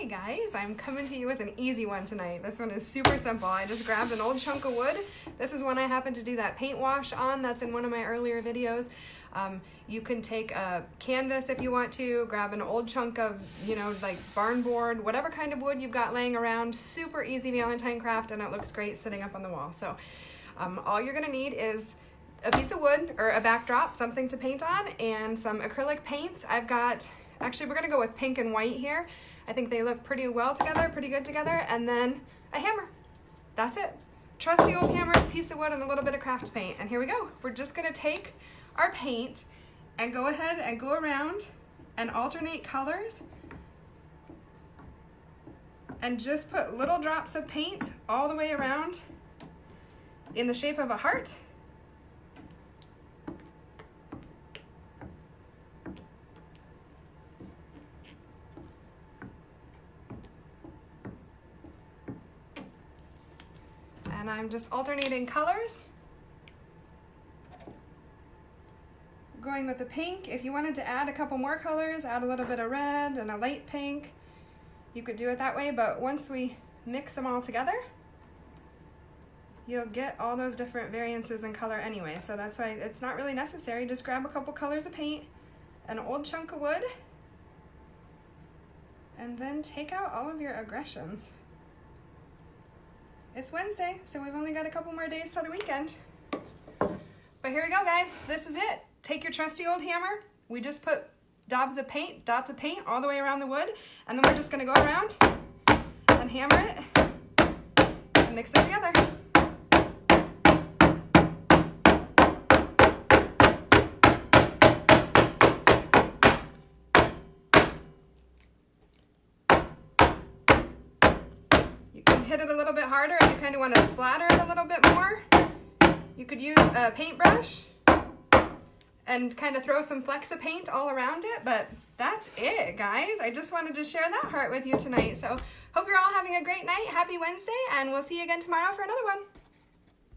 Hey guys, I'm coming to you with an easy one tonight. This one is super simple. I just grabbed an old chunk of wood. This is one I happened to do that paint wash on. That's in one of my earlier videos. You can take a canvas if you want to, grab an old chunk of, like barn board, whatever kind of wood you've got laying around. Super easy Valentine craft, and it looks great sitting up on the wall. So all you're gonna need is a piece of wood or a backdrop, something to paint on, and some acrylic paints. Actually, we're gonna go with pink and white here. I think they look pretty well together, pretty good together, and then a hammer. That's it. Trusty old hammer, piece of wood, and a little bit of craft paint. And here we go. We're just gonna take our paint and go ahead and go around and alternate colors and just put little drops of paint all the way around in the shape of a heart. And I'm just alternating colors. Going with the pink. If you wanted to add a couple more colors, add a little bit of red and a light pink, you could do it that way, but once we mix them all together, you'll get all those different variances in color anyway, so that's why it's not really necessary. Just grab a couple colors of paint, an old chunk of wood, and then take out all of your aggressions. It's Wednesday, so we've only got a couple more days till the weekend. But here we go, guys. This is it. Take your trusty old hammer. We just put dots of paint all the way around the wood, and then we're just gonna go around and hammer it and mix it together. Hit it a little bit harder if you kind of want to splatter it a little bit more. You could use a paintbrush and kind of throw some flecks of paint all around it, but that's it, guys. I just wanted to share that heart with you tonight. So hope you're all having a great night. Happy Wednesday, and we'll see you again tomorrow for another one.